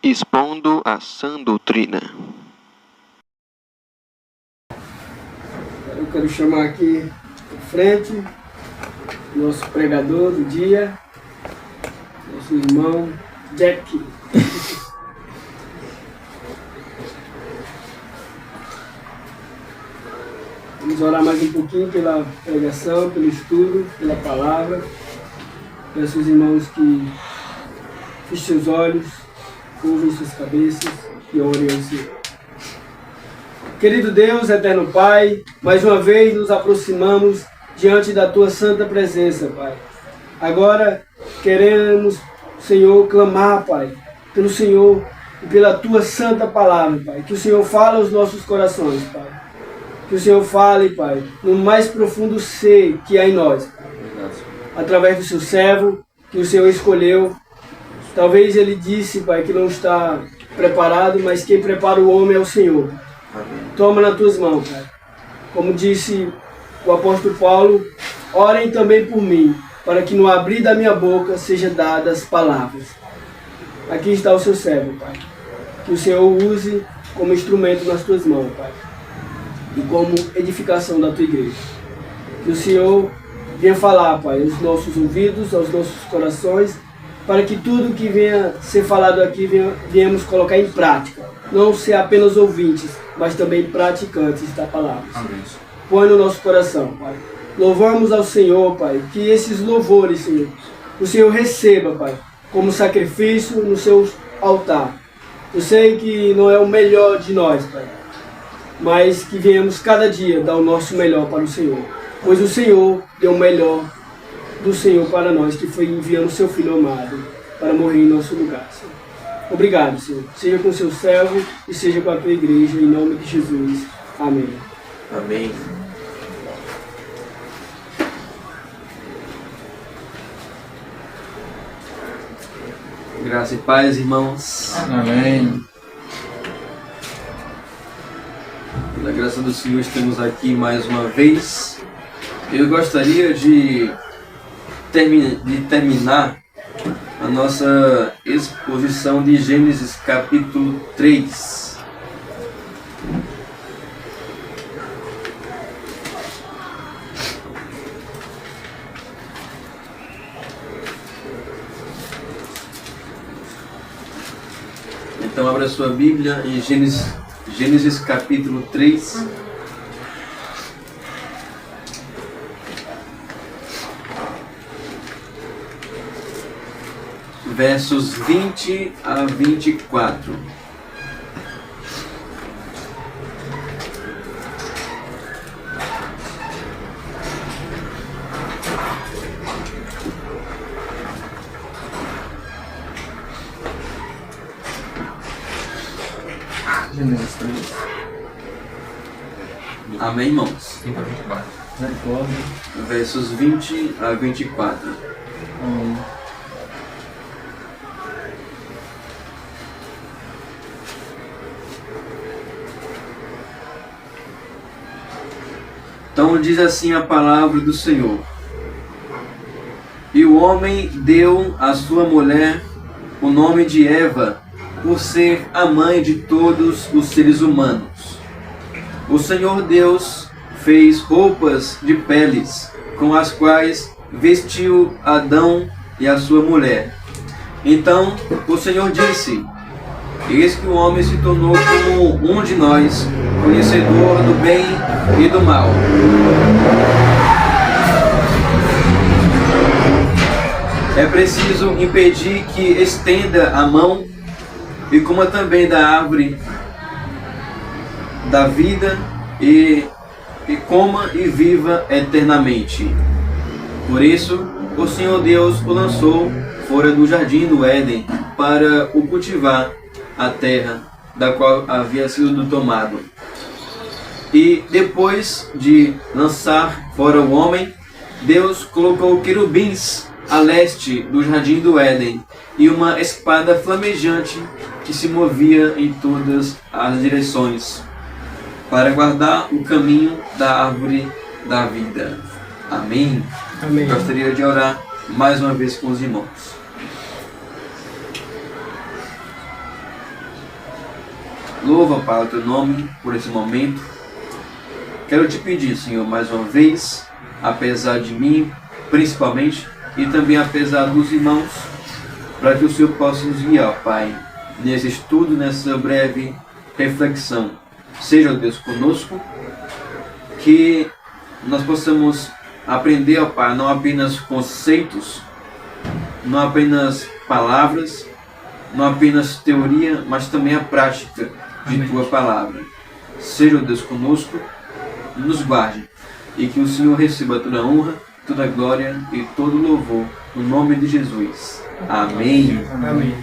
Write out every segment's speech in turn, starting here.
expondo a sã doutrina. Eu quero chamar aqui à frente nosso pregador do dia, nosso irmão Jack. Vamos orar mais um pouquinho pela pregação, pelo estudo, pela palavra. Peço aos irmãos que fechem seus olhos, curvem suas cabeças e orem ao Senhor. Querido Deus, eterno Pai, mais uma vez nos aproximamos diante da Tua santa presença, Pai. Agora queremos, Senhor, clamar, Pai, pelo Senhor e pela Tua santa palavra, Pai. Que o Senhor fale aos nossos corações, Pai. Que o Senhor fale, Pai, no mais profundo ser que há em nós, Pai. Através do Seu servo, que o Senhor escolheu. Talvez ele disse, Pai, que não está preparado, mas quem prepara o homem é o Senhor. Amém. Toma nas Tuas mãos, Pai. Como disse o apóstolo Paulo, orem também por mim, para que no abrir da minha boca sejam dadas palavras. Aqui está o Seu servo, Pai. Que o Senhor use como instrumento nas Tuas mãos, Pai. E como edificação da Tua igreja. Que o Senhor venha falar, Pai, aos nossos ouvidos, aos nossos corações, para que tudo que venha ser falado aqui venhamos colocar em prática. Não ser apenas ouvintes, mas também praticantes da palavra. Amém. Põe no nosso coração, Pai. Louvamos ao Senhor, Pai, que esses louvores, Senhor, o Senhor receba, Pai, como sacrifício no seu altar. Eu sei que não é o melhor de nós, Pai, mas que venhamos cada dia dar o nosso melhor para o Senhor. Pois o Senhor deu o melhor do Senhor para nós, que foi enviando o Seu Filho amado para morrer em nosso lugar, Senhor. Obrigado, Senhor. Seja com o Seu servo e seja com a Tua igreja, em nome de Jesus. Amém. Amém. Graça e paz, irmãos. Amém. Pela graça do Senhor, estamos aqui mais uma vez. Eu gostaria de terminar a nossa exposição de Gênesis capítulo 3. Então abra sua Bíblia em Gênesis capítulo 3. Versos 20 a 24. Gênesis 3. Amém, irmãos? 20 a 24. Versos 20 a 24. Amém. Então diz assim a palavra do Senhor. E o homem deu à sua mulher o nome de Eva, por ser a mãe de todos os seres humanos. O Senhor Deus fez roupas de peles, com as quais vestiu Adão e a sua mulher. Então o Senhor disse: eis que o homem se tornou como um de nós, conhecedor do bem e do mal. É preciso impedir que estenda a mão e coma também da árvore da vida e coma e viva eternamente. Por isso, o Senhor Deus o lançou fora do jardim do Éden para o cultivar a terra da qual havia sido tomado. E depois de lançar fora o homem, Deus colocou querubins a leste do jardim do Éden e uma espada flamejante que se movia em todas as direções para guardar o caminho da árvore da vida. Amém. Amém. Gostaria de orar mais uma vez com os irmãos. louva, Pai, o teu nome por esse momento. Quero te pedir, Senhor, mais uma vez, apesar de mim, principalmente, e também apesar dos irmãos, para que o Senhor possa nos guiar, Pai, nesse estudo, nessa breve reflexão. Seja, Deus, conosco, que nós possamos aprender, ó Pai, não apenas conceitos, não apenas palavras, não apenas teoria, mas também a prática de Amém. Tua palavra. Seja, Deus, conosco, nos guarde, e que o Senhor receba toda a honra, toda a glória e todo o louvor, no nome de Jesus. Amém. Amém.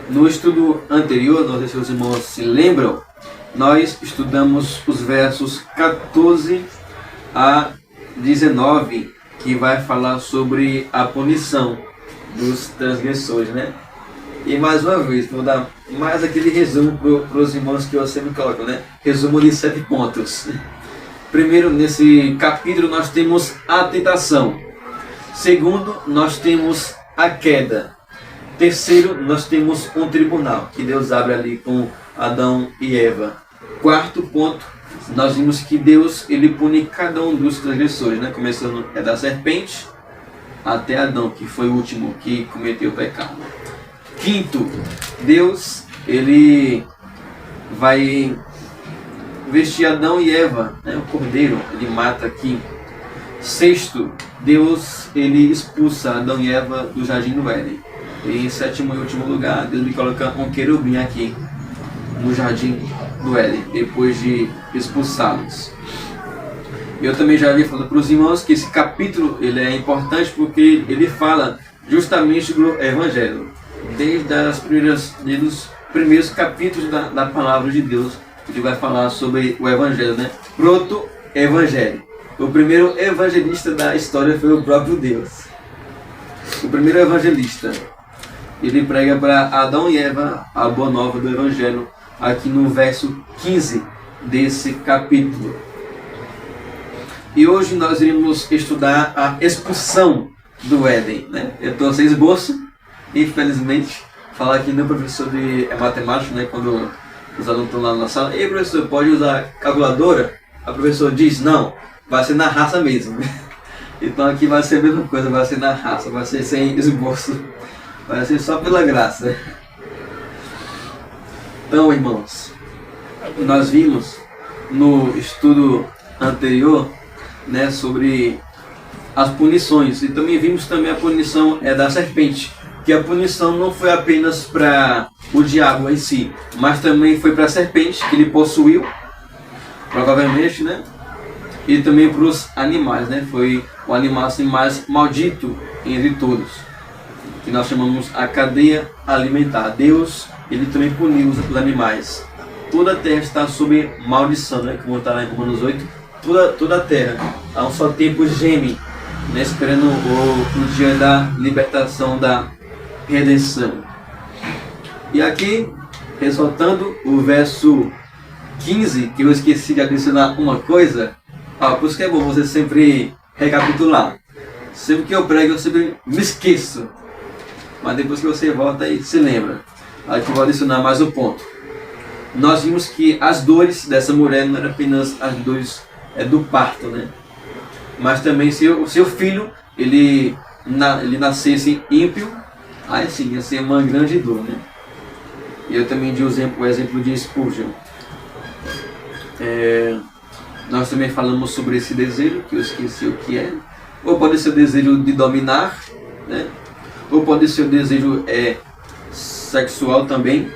No estudo anterior, não sei se os irmãos se lembram, nós estudamos os versos 14 a 19, que vai falar sobre a punição dos transgressores, né? E mais uma vez, vou dar mais aquele resumo para os irmãos que eu sempre coloco, né? Resumo de 7 pontos. Primeiro, nesse capítulo, nós temos a tentação. Segundo, nós temos a queda. Terceiro, nós temos um tribunal, que Deus abre ali com Adão e Eva. Quarto ponto, nós vimos que Deus, ele pune cada um dos transgressores, né? Começando da serpente até Adão, que foi o último que cometeu o pecado. Quinto, Deus, ele vai vestir Adão e Eva, né? O cordeiro, ele mata aqui. Sexto, Deus, ele expulsa Adão e Eva do jardim do Éden. E em sétimo e último lugar, Deus me coloca um querubim aqui no jardim do Éden, depois de expulsá-los. Eu também já havia falado para os irmãos que esse capítulo ele é importante porque ele fala justamente do Evangelho. Desde os primeiros capítulos da palavra de Deus, ele vai falar sobre o Evangelho, né? Proto-Evangelho. O primeiro evangelista da história foi o próprio Deus. O primeiro evangelista. Ele prega para Adão e Eva a boa nova do Evangelho, aqui no verso 15 desse capítulo. E hoje nós iremos estudar a expulsão do Éden, né? Eu estou sem esboço, infelizmente, falar que meu professor de matemática, né? Quando os alunos estão lá na sala, ei professor, pode usar calculadora? A professora diz, não, vai ser na raça mesmo. Então aqui vai ser a mesma coisa, vai ser na raça, vai ser sem esboço. Vai ser só pela graça. Então, irmãos, nós vimos no estudo anterior, né, sobre as punições. E também vimos também a punição da serpente. Que a punição não foi apenas para o diabo em si, mas também foi para a serpente que ele possuiu, provavelmente, né? E também para os animais, né? Foi o animal assim, mais maldito entre todos, que nós chamamos a cadeia alimentar. Deus, ele também puniu os animais. Toda a terra está sob maldição, né? Como está lá em Romanos 8. Toda a terra, há um só tempo, geme, né? Esperando o dia da libertação, da redenção. E aqui, ressaltando o verso 15, que eu esqueci de adicionar uma coisa. Por isso que é bom você sempre recapitular. Sempre que eu prego, eu sempre me esqueço. Mas depois que você volta e se lembra. Aqui eu vou adicionar mais um ponto. Nós vimos que as dores dessa mulher não eram apenas as dores do parto, né? Mas também se o seu filho ele nascesse ímpio, aí sim ia ser uma grande dor, né? E eu também dei o exemplo de Spurgeon. Nós também falamos sobre esse desejo, que eu esqueci o que é. Ou pode ser o desejo de dominar, né? Ou pode ser o desejo sexual também.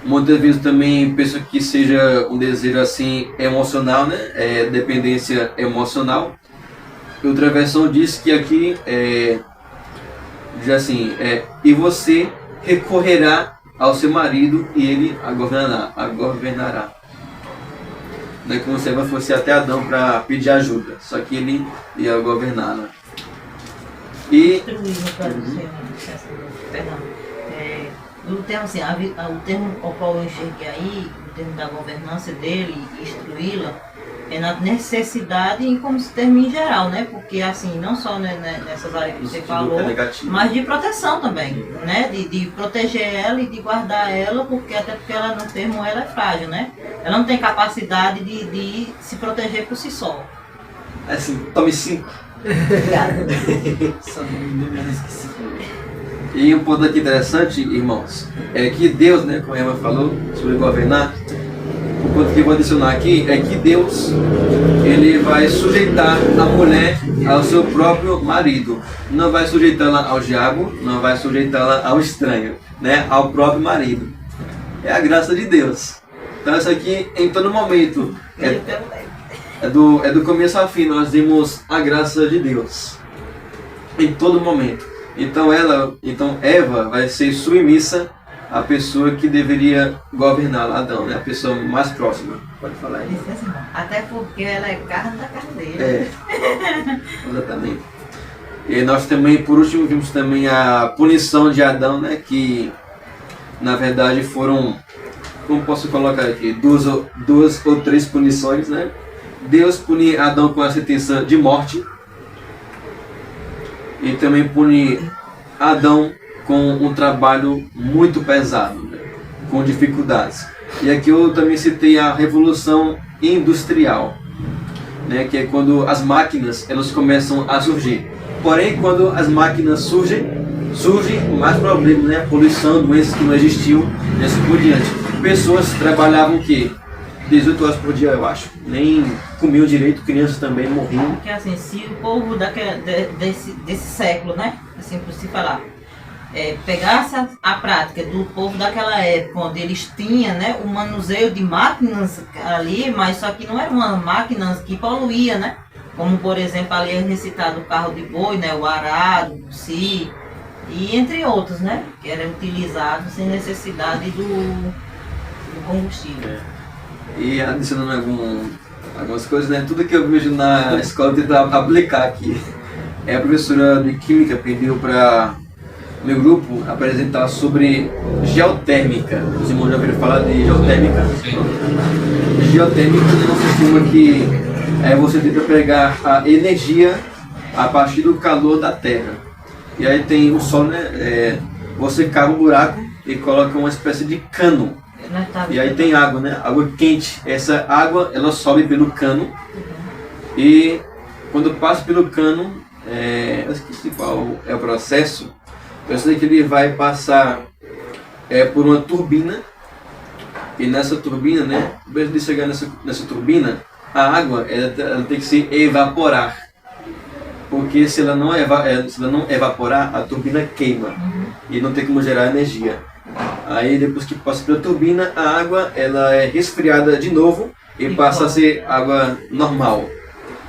Muitas vezes também penso que seja um desejo assim emocional, né? Dependência emocional. Outra versão diz que aqui diz assim, e você recorrerá ao seu marido e ele a governará. Não é como se Eva fosse até Adão para pedir ajuda, só que ele ia governar, né? E o termo assim, o termo ao qual eu enxerguei aí, o termo da governança dele, instruí-la, na necessidade e como termo em geral, né? Porque assim, não só nessas áreas que você falou, mas de proteção também, né? De proteger ela e de guardar ela, até porque ela no termo ela é frágil, né? Ela não tem capacidade de se proteger por si só. Assim, tome 5. Obrigada. E um ponto aqui interessante, irmãos, é que Deus, né, como a Emma falou, sobre governar, o ponto que eu vou adicionar aqui é que Deus, ele vai sujeitar a mulher ao seu próprio marido. Não vai sujeitá-la ao diabo, não vai sujeitá-la ao estranho, né, ao próprio marido. É a graça de Deus. Então isso aqui em todo momento é do começo ao fim, nós vimos a graça de Deus. Em todo momento. Então Eva vai ser submissa à pessoa que deveria governar Adão, né? A pessoa mais próxima. Pode falar aí. Até porque ela é carne da carne dele. É, exatamente. E nós também, por último, vimos também a punição de Adão, né? Que na verdade foram, como posso colocar aqui, duas ou três punições, né? Deus pune Adão com a sentença de morte. E também pune Adão com um trabalho muito pesado, né? Com dificuldades. E aqui eu também citei a Revolução Industrial, né? Que é quando as máquinas elas começam a surgir. Porém, quando as máquinas surgem mais problemas, né? Poluição, doenças que não existiam, e assim por diante. Pessoas trabalhavam o quê? 18 horas por dia, eu acho. Nem comiam direito, crianças também morriam. Porque assim, se o povo desse século, né? Assim por se falar, pegasse a prática do povo daquela época, onde eles tinham, né, o manuseio de máquinas ali, mas só que não eram uma máquinas que poluía, né? Como por exemplo ali é recitado o carro de boi, né? O arado, o si, e entre outros, né? Que eram utilizados sem necessidade do combustível. E adicionando algumas coisas, né? Tudo que eu vejo na escola eu tento aplicar aqui. A professora de Química pediu para meu grupo apresentar sobre geotérmica. Os irmãos já ouviram falar de geotérmica? Sim. Geotérmica é um sistema que você tenta pegar a energia a partir do calor da Terra. E aí tem o sol, né? Você cava um buraco e coloca uma espécie de cano. E aí tem água, né? Água quente. Essa água, ela sobe pelo cano. E quando passa pelo cano, eu esqueci qual é o processo. Eu sei que ele vai passar por uma turbina. E nessa turbina, né? Antes de chegar nessa turbina, a água ela tem que se evaporar. Porque se ela não evaporar, a turbina queima. E não tem como gerar energia. Aí depois que passa pela turbina, a água ela é resfriada de novo e passa a ser água normal,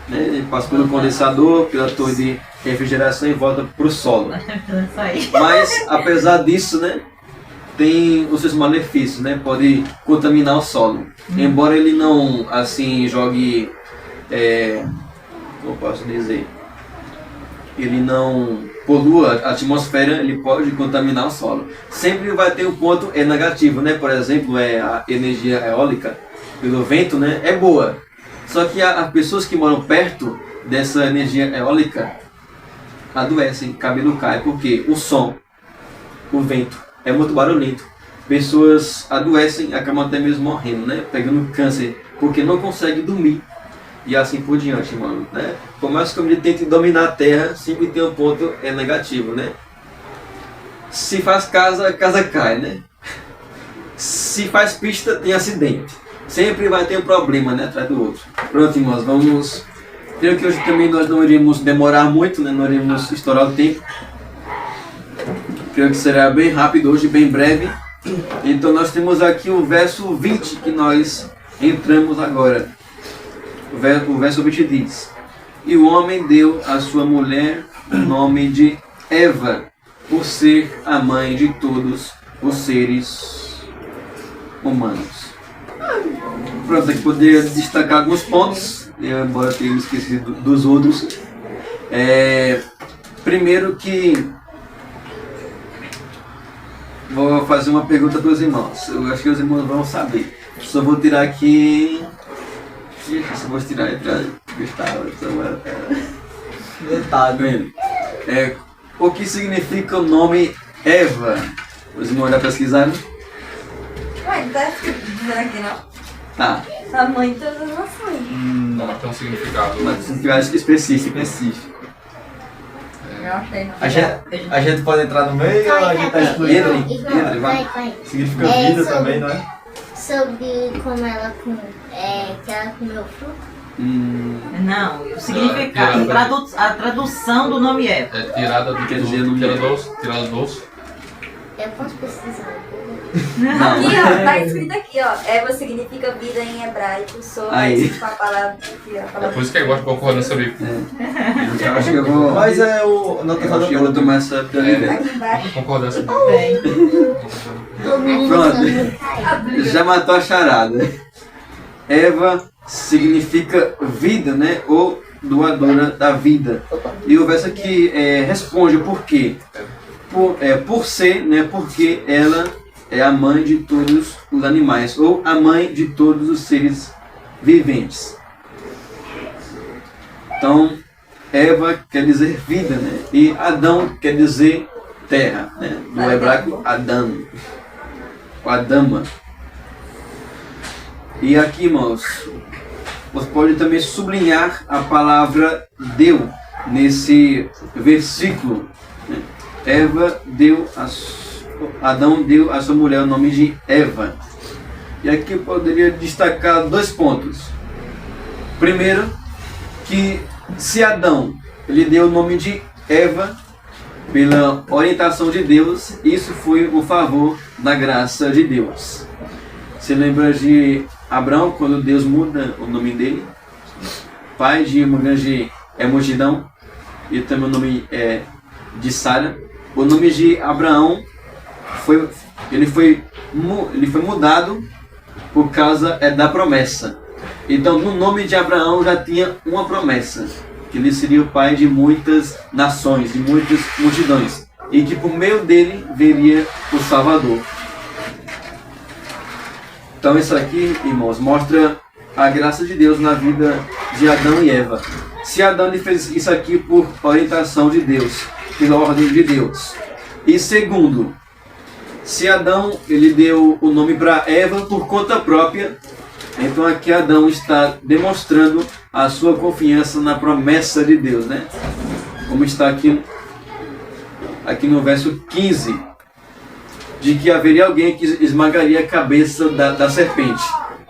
né? Passa pelo condensador, pela torre de refrigeração e volta para o solo. Mas apesar disso, né, tem os seus malefícios, né? Pode contaminar o solo. Embora ele não assim jogue, como posso dizer, ele não polua a atmosfera, ele pode contaminar o solo. Sempre vai ter um ponto negativo, né? Por exemplo, a energia eólica pelo vento, né? É boa. Só que as pessoas que moram perto dessa energia eólica adoecem, cabelo cai, porque o som, o vento é muito barulhento. Pessoas adoecem, acabam até mesmo morrendo, né? Pegando câncer, porque não conseguem dormir. E assim por diante, mano, né? Por mais que ele tente dominar a Terra, sempre tem um ponto negativo, né? Se faz casa, a casa cai, né? Se faz pista, tem acidente. Sempre vai ter um problema, né? Atrás do outro. Pronto, irmãos, vamos... Creio que hoje também nós não iremos demorar muito, né? Não iremos estourar o tempo. Creio que será bem rápido hoje, bem breve. Então nós temos aqui o verso 20 que nós entramos agora. O verso 20 diz: E o homem deu à sua mulher o nome de Eva, por ser a mãe de todos os seres humanos. Pronto, aqui poderia destacar alguns pontos, embora eu tenha esquecido dos outros. Primeiro que vou fazer uma pergunta para os irmãos. Eu acho que os irmãos vão saber. Só vou tirar aqui Ixi, se eu fosse tirar entre a Gustavo, Detalhe. tá vendo? O que significa o nome Eva? Os irmãos já pesquisaram? Ué, não tá dizendo aqui não. Tá, A mãe de todas as nações. Não, mas tem um significado. mas significado específico. Eu achei não. A gente pode entrar no meio ou a gente tá excluído? Entre, vai. Significa É, vida sobre- também, não é? Sobre como ela, que ela comeu fruto. Não, o significado, a tradução do nome Eva. É tirada do Quer dizer, não tirada do osso. Eu posso pesquisar. Não. Aqui, ó, tá escrito aqui, ó. Eva significa vida em hebraico. Sou Aí. com a palavra aqui, a É palavra. por isso que eu gosto de concordância bíblica. Eu acho que eu vou. Mas é o. Não tá Eu acho que eu vou tomar essa prioridade. Aqui embaixo. Concordância bíblica. Bem, O menino Pronto. só não caiu. Já matou a charada. Eva significa vida, né? Ou doadora da vida. E o verso aqui responde o porquê. Por ser, né? Porque ela é a mãe de todos os animais, ou a mãe de todos os seres viventes. Então, Eva quer dizer vida, né? E Adão quer dizer terra, né? No hebraico, Adão. O Adama. E aqui, irmãos, você pode também sublinhar a palavra deu nesse versículo, né? Adão deu a sua mulher o nome de Eva. E aqui eu poderia destacar 2 pontos. Primeiro, que se Adão ele deu o nome de Eva pela orientação de Deus, isso foi o favor da graça de Deus. Você lembra de Abraão, quando Deus muda o nome dele? Pai de uma grande multidão, e também o nome de Sara. O nome de Abraão foi mudado por causa da promessa. Então, no nome de Abraão já tinha uma promessa, que ele seria o pai de muitas nações, de muitas multidões, e que por meio dele viria o Salvador. Então, isso aqui, irmãos, mostra a graça de Deus na vida de Adão e Eva. Se Adão ele fez isso aqui por orientação de Deus, pela ordem de Deus. E segundo, se Adão ele deu o nome para Eva por conta própria, então aqui Adão está demonstrando a sua confiança na promessa de Deus, né? Como está aqui no verso 15, de que haveria alguém que esmagaria a cabeça da serpente.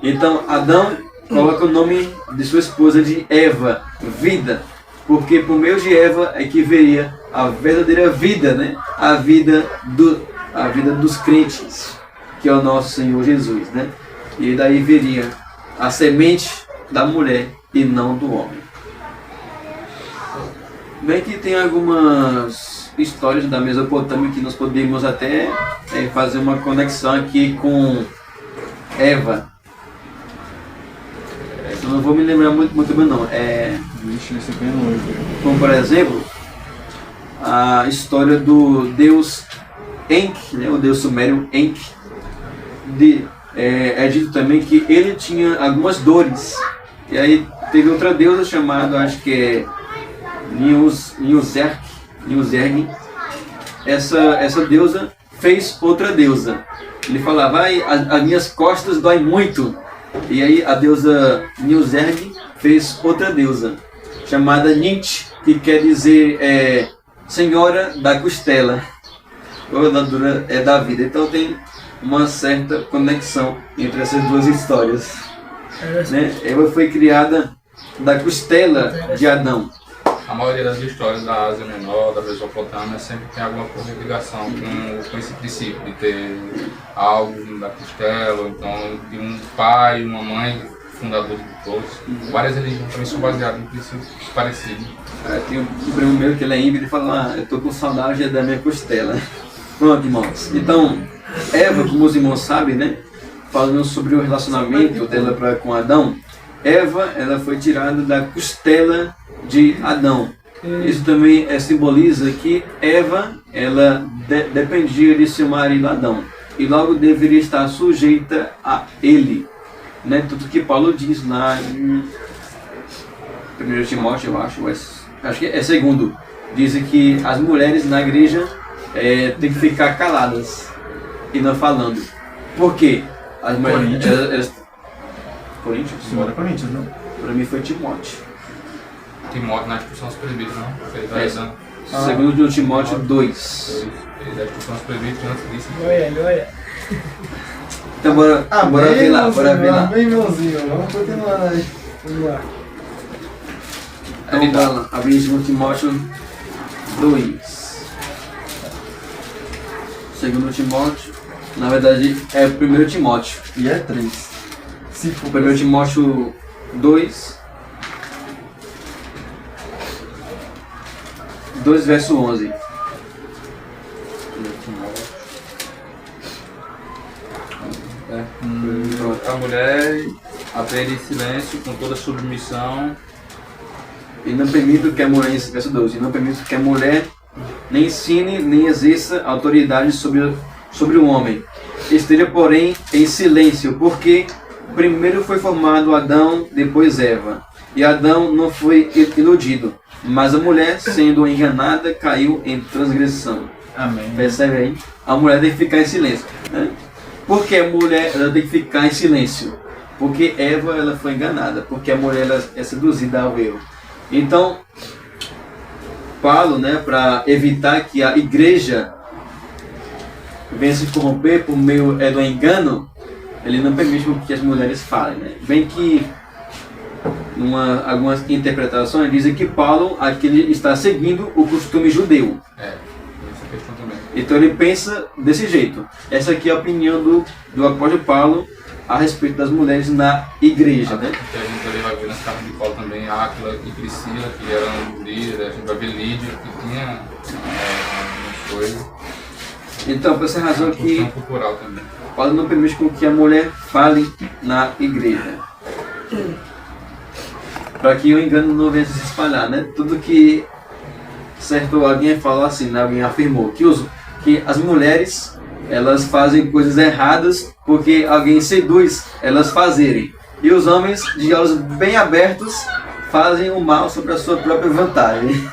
Então Adão coloca o nome de sua esposa de Eva, vida, porque por meio de Eva é que veria a verdadeira vida, né? A vida dos crentes, que é o nosso Senhor Jesus, né? E daí veria a semente da mulher e não do homem. Bem que tem algumas histórias da Mesopotâmia que nós podemos até fazer uma conexão aqui com Eva. Eu não vou me lembrar muito bem não. Vixe, esse é bem longe. Como por exemplo, a história do deus Enki, né, o deus sumério Enki. É dito também que ele tinha algumas dores. E aí teve outra deusa chamada, acho que é Niuzerg. Essa deusa fez outra deusa. Ele falava, as minhas costas doem muito. E aí a deusa Niuzerg fez outra deusa, chamada Nint, que quer dizer Senhora da Costela, ou doadora da vida. Então tem uma certa conexão entre essas duas histórias, né? Eva foi criada da costela de Adão. A maioria das histórias da Ásia Menor, da Mesopotâmia, sempre tem alguma coisa de ligação com esse princípio de ter algo da costela, ou então de um pai, uma mãe, fundador de todos. Várias religiões também são baseadas em princípios parecidos. Tem um primo meu que ele é índio e fala, eu tô com saudade da minha costela. Pronto, irmãos. Então, Eva, como os irmãos sabem, né? Falando sobre o relacionamento dela com Adão, Eva, ela foi tirada da costela de Adão. Isso também simboliza que Eva, ela dependia de seu marido Adão, e logo deveria estar sujeita a ele. né, tudo que Paulo diz lá em 1 Timóteo, eu acho que é 2, dizem que as mulheres na igreja têm que ficar caladas e não falando. Por quê? As mulheres... Coríntios? Bora Coríntios, não? Para mim foi Timóteo. Timóteo na expulsão dos presbíteros, não? Ele vai usando. 2 Timóteo 2. Ele da expulsão dos presbíteros antes disso. Olha. Então bora ver lá, bora ver lá. Bem, meuzinho, vamos continuar aí. Vamos lá. Então bora lá, abrir 2 Timóteo 2. 2 Timóteo, na verdade é 1 Timóteo. E é 3. Se for 1 Timóteo 2, 2 verso 11. A mulher aprende em silêncio, com toda submissão. E não permito que a mulher, verso 12, não permito que a mulher nem ensine, nem exerça autoridade sobre o homem. Esteja, porém, em silêncio, porque primeiro foi formado Adão, depois Eva. E Adão não foi iludido, mas a mulher, sendo enganada, caiu em transgressão. Amém. Percebe aí? A mulher tem que ficar em silêncio, né? Por que a mulher ela tem que ficar em silêncio? Porque Eva ela foi enganada, porque a mulher ela é seduzida ao erro. Então, Paulo, né, para evitar que a igreja venha se corromper por meio do engano, ele não permite que as mulheres falem, né? Bem que algumas interpretações dizem que Paulo aqui ele está seguindo o costume judeu. Essa questão também. Então ele pensa desse jeito. Essa aqui é a opinião do apóstolo Paulo a respeito das mulheres na igreja, né? Que a gente também vai ver nas cartas de Paulo também, Áquila e Priscila, que eram líderes, a gente vai ver Lídia, que tinha algumas coisas. Então, por essa razão A questão que cultural também. Paulo não permite com que a mulher fale na igreja. Para que o engano não venha se espalhar, né? Tudo que certo alguém falou assim, né? Alguém afirmou que as mulheres elas fazem coisas erradas porque alguém seduz elas fazerem. E os homens, de olhos bem abertos, fazem o mal sobre a sua própria vantagem.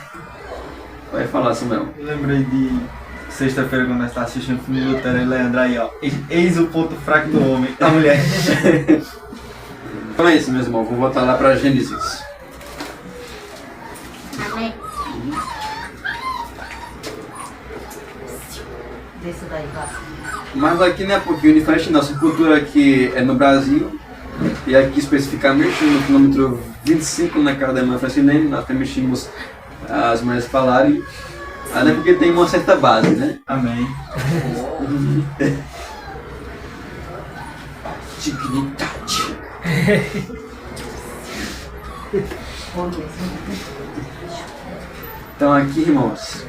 Vai falar, Samuel. Eu lembrei de sexta-feira quando nós estávamos assistindo o filme de Lutero e Leandro aí, ó. Eis o ponto fraco do homem, a mulher. Então é isso, meus irmãos. Vou voltar lá para Gênesis. Amém. Desse daí, vai. Mas aqui não é um pouquinho diferente. Nossa cultura aqui é no Brasil. E aqui especificamente no quilômetro 25, na casa da irmã Francinene, nós permitimos as mulheres falarem. Até porque tem uma certa base, né? Amém. Dignidade. Então aqui, irmãos,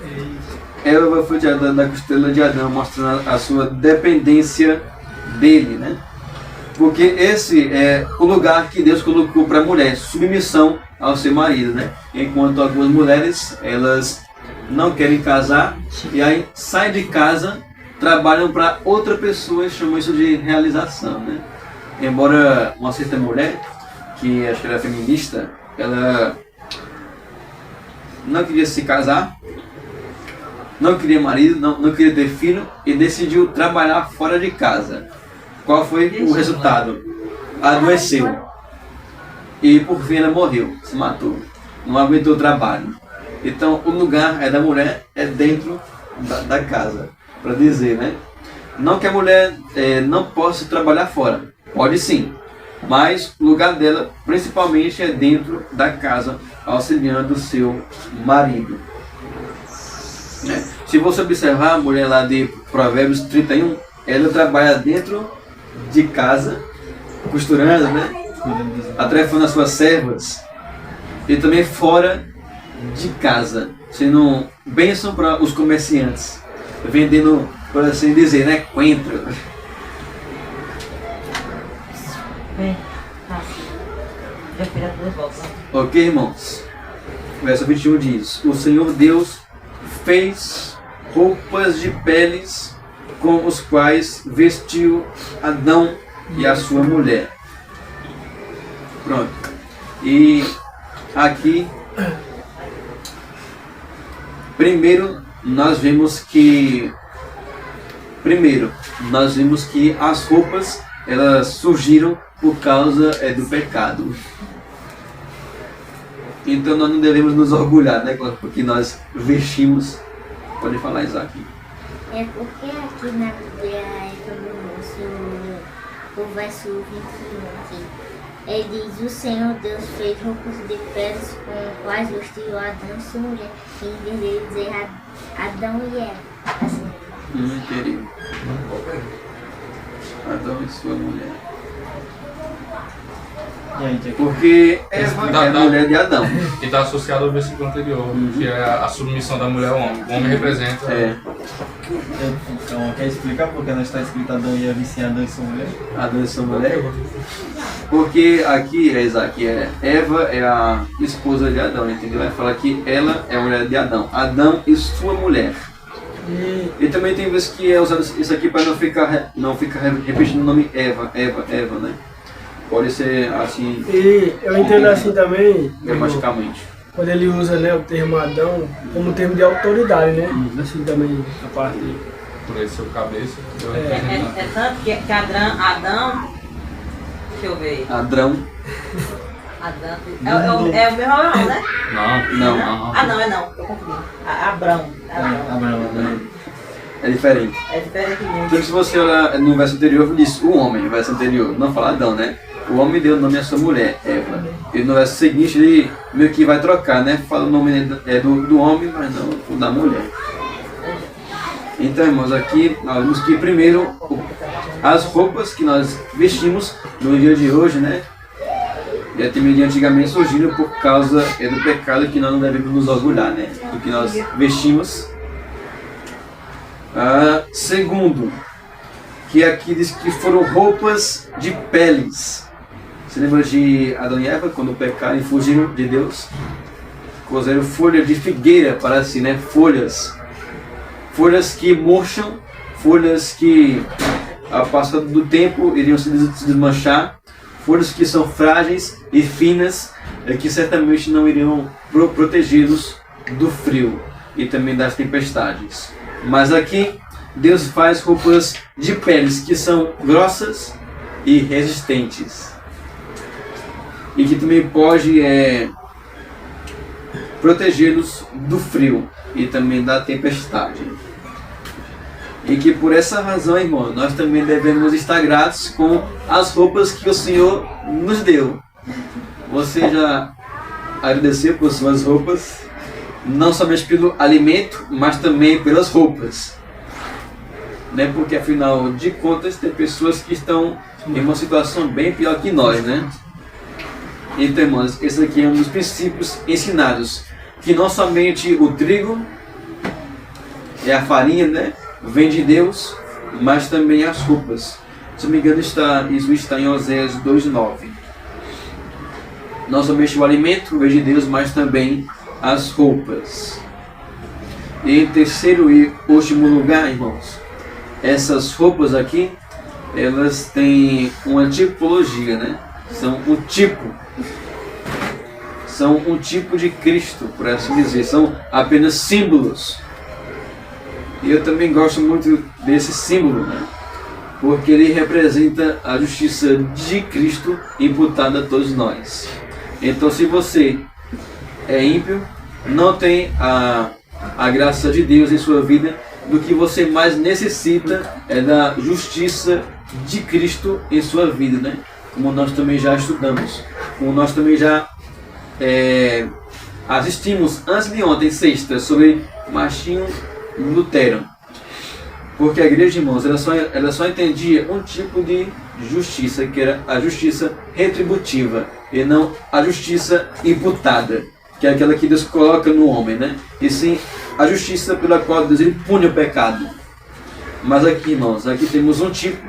Eva foi tirada da costela de Adão, mostrando a sua dependência dele, né? Porque esse é o lugar que Deus colocou para a mulher, submissão ao seu marido, né? Enquanto algumas mulheres, elas não querem casar e aí saem de casa, trabalham para outra pessoa e chamam isso de realização, né? Embora uma certa mulher, que acho que era feminista, ela não queria se casar, não queria marido, não queria ter filho e decidiu trabalhar fora de casa. Qual foi o resultado? Adoeceu. E por fim ela morreu, se matou. Não aguentou o trabalho. Então o lugar da mulher é dentro da casa. Para dizer, né? Não que a mulher não possa trabalhar fora. Pode sim. Mas o lugar dela principalmente é dentro da casa, auxiliando o seu marido. Se você observar a mulher lá de Provérbios 31, ela trabalha dentro de casa, costurando, né? Atarefando as suas servas. E também fora de casa, sendo bênção para os comerciantes, vendendo, por assim dizer, né? Coentro. Vem, passa. Já fiz as duas voltas. Ok, irmãos? Verso 21 diz: O Senhor Deus fez roupas de peles com os quais vestiu Adão e a sua mulher. Pronto. E aqui, primeiro nós vimos que as roupas elas surgiram por causa do pecado. Então nós não devemos nos orgulhar, né? Porque nós vestimos. Pode falar, Isaac. É porque aqui na Bíblia, o verso 21 aqui, ele diz: o Senhor Deus fez roupas de peles com quais vestiu Adão e sua mulher, em vez de dizer Adão e Eva. Assim. Querido. Adão e sua mulher. E aí, Jack? Porque Eva é a mulher de Adão. Que está associado ao versículo anterior, que é a submissão da mulher ao homem. O homem representa. Então, quer explicar por que não está escrito Adão e Eva e sim Adão e sua mulher? Adão e sua mulher? Porque aqui, Isaac, Eva é a esposa de Adão, entendeu? Vai falar que ela é a mulher de Adão. Adão e sua mulher. E também tem vezes que é usado isso aqui para não ficar repetindo o nome Eva, né? Pode ser assim. E eu entendo assim também, gramaticalmente. quando ele usa, né, o termo Adão como termo de autoridade, né? Assim também a parte. Por esse seu cabeça. É tanto que Adão. Deixa eu ver. Adrão. Adão. É o mesmo Abraão, né? Não. Ah, não, não. Tô confundindo. Abrão. Abraão, né? É diferente. É diferente muito. Então se você olhar no verso anterior, diz o homem, no verso anterior, não fala Adão, né? O homem deu o nome à sua mulher, Eva. E no verso seguinte ele meio que vai trocar, né? Fala o nome do homem, mas não o da mulher. Então, irmãos, aqui nós vemos que primeiro as roupas que nós vestimos no dia de hoje, né? E até mesmo antigamente surgiram por causa do pecado, que nós não devemos nos orgulhar, né? Do que nós vestimos. Segundo, que aqui diz que foram roupas de peles. Você lembra de Adão e Eva quando pecaram e fugiram de Deus? Cozeram folha de figueira para si, né? Folhas que murcham, folhas que ao passar do tempo iriam se desmanchar, folhas que são frágeis e finas, que certamente não iriam protegê-los do frio e também das tempestades. Mas aqui Deus faz roupas de peles que são grossas e resistentes. E que também pode protegê-los do frio e também da tempestade. E que por essa razão, irmão, nós também devemos estar gratos com as roupas que o Senhor nos deu. Você já agradeceu por suas roupas? Não somente pelo alimento, mas também pelas roupas. Né? Porque afinal de contas tem pessoas que estão em uma situação bem pior que nós, né? Então, irmãos, esse aqui é um dos princípios ensinados, que não somente o trigo é a farinha, né? Vem de Deus, mas também as roupas. Se não me engano, isso está em Oséias 2:9. Não somente o alimento vem de Deus, mas também as roupas. E em terceiro e último lugar, irmãos, essas roupas aqui, elas têm uma tipologia, né? São um tipo de Cristo, por assim dizer. São apenas símbolos. E eu também gosto muito desse símbolo, né? Porque ele representa a justiça de Cristo imputada a todos nós. Então, se você é ímpio, não tem a graça de Deus em sua vida, do que você mais necessita é da justiça de Cristo em sua vida, né? Como nós também já estudamos, como nós também já assistimos antes de ontem, sexta, sobre Martinho Lutero. Porque a igreja, irmãos, ela só entendia um tipo de justiça, que era a justiça retributiva, e não a justiça imputada, que é aquela que Deus coloca no homem, né? E sim a justiça pela qual Deus pune o pecado. Mas aqui, irmãos, aqui temos um tipo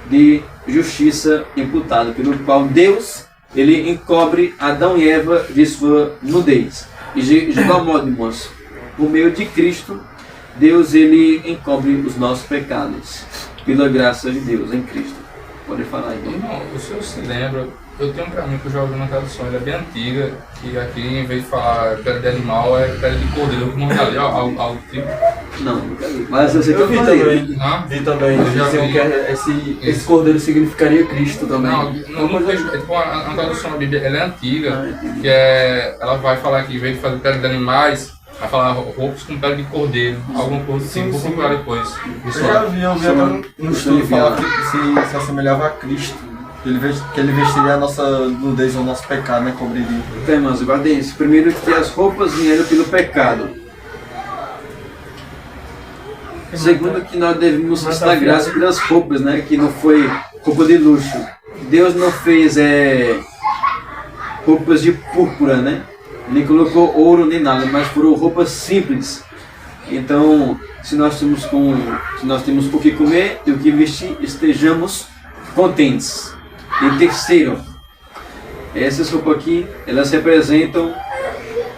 de justiça imputada, pelo qual Deus ele encobre Adão e Eva de sua nudez. E de igual modo, irmãos, por meio de Cristo, Deus ele encobre os nossos pecados, pela graça de Deus em Cristo. Pode falar, irmão. Irmão, o senhor se lembra Eu tenho pra mim que eu já ouvi uma tradução, ela é bem antiga, que aqui em vez de falar pele de animal é pele de cordeiro. Eu não ali, algo tipo. Não, nunca vi. Mas eu sei que Eu vi também. Hã? Vi também. Eu já Diziam vi. que esse cordeiro significaria Cristo também. Não vejo. É tipo uma tradução da Bíblia, ela é antiga, que é. Ela vai falar que em vez de fazer pele de animais, vai falar roupas com pele de cordeiro, alguma coisa assim, vou procurar depois. Eu já vi até no estudo falar que se assemelhava a Cristo. Que ele vestiria a nossa nudez, o nosso pecado, né? Cobriria. Então, irmãos, guardem isso. Primeiro que as roupas vieram pelo pecado. Segundo que nós devemos dar graça pelas roupas, né? Que não foi roupa de luxo. Deus não fez roupas de púrpura, né? Nem colocou ouro nem nada, mas foram roupas simples. Então, se nós temos o que comer e o que vestir, estejamos contentes. E terceiro, essas roupas aqui, elas representam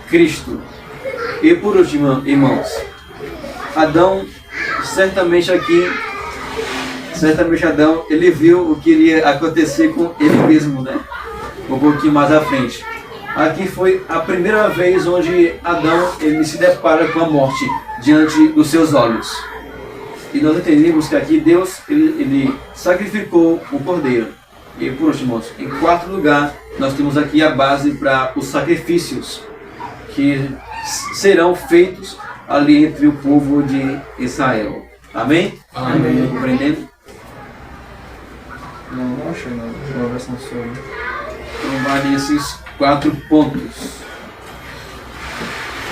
Cristo. E por último, irmãos, Adão, certamente Adão, ele viu o que iria acontecer com ele mesmo, né? Um pouquinho mais à frente. Aqui foi a primeira vez onde Adão, ele se depara com a morte diante dos seus olhos. E nós entendemos que aqui Deus, ele sacrificou o cordeiro. E por último, em quarto lugar, nós temos aqui a base para os sacrifícios que serão feitos ali entre o povo de Israel. Amém? Amém. Compreendendo? Não achei nada. Uma versão sua. Então vai nesses 4 pontos.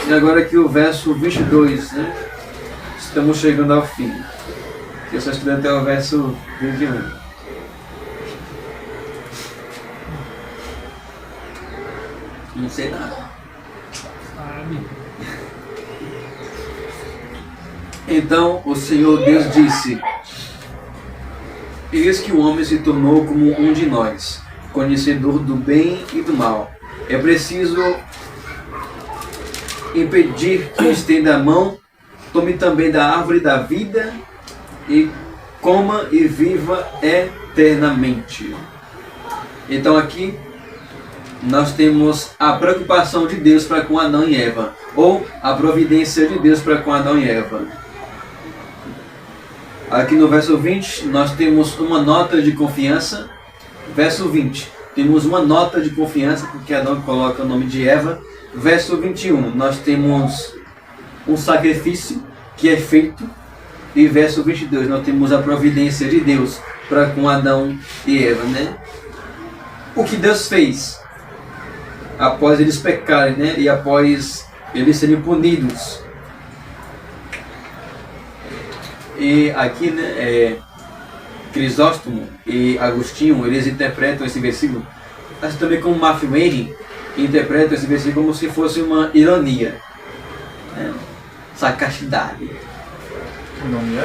E agora aqui o verso 22, né? Estamos chegando ao fim. Eu só estudei até o verso 21. Não sei nada. Então o Senhor Deus disse: eis que o homem se tornou como um de nós, conhecedor do bem e do mal. É preciso impedir que estenda a mão, tome também da árvore da vida e coma e viva eternamente. Então aqui nós temos a preocupação de Deus para com Adão e Eva, ou a providência de Deus para com Adão e Eva. Aqui no verso 20 nós temos uma nota de confiança. Verso 20, temos uma nota de confiança porque Adão coloca o nome de Eva. Verso 21, nós temos um sacrifício que é feito. E verso 22, nós temos a providência de Deus para com Adão e Eva, né? O que Deus fez após eles pecarem, né? E após eles serem punidos. E aqui, né, Crisóstomo e Agostinho, eles interpretam esse versículo, assim também como Matthew Henry interpreta esse versículo como se fosse uma ironia, né? Sarcastidade. O nome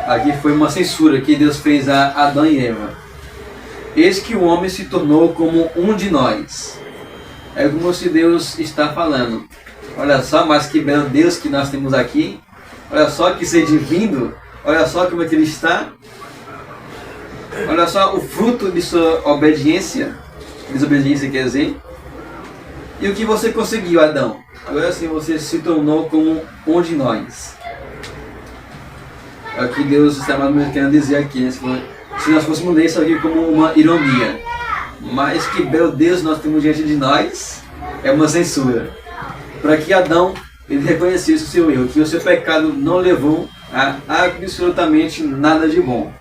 Aqui foi uma censura que Deus fez a Adão e Eva. Eis que o homem se tornou como um de nós. É como se Deus está falando: olha só, mas que belo Deus que nós temos aqui. Olha só que ser divino. Olha só como é que ele está. Olha só o fruto de sua obediência. Desobediência quer dizer. E o que você conseguiu, Adão? Agora sim você se tornou como um de nós. É o que Deus está querendo dizer aqui, né? Se nós fôssemos ler isso aqui como uma ironia. Mas que belo Deus nós temos diante de nós, é uma censura. Para que Adão ele reconhecesse o seu erro, que o seu pecado não levou a absolutamente nada de bom,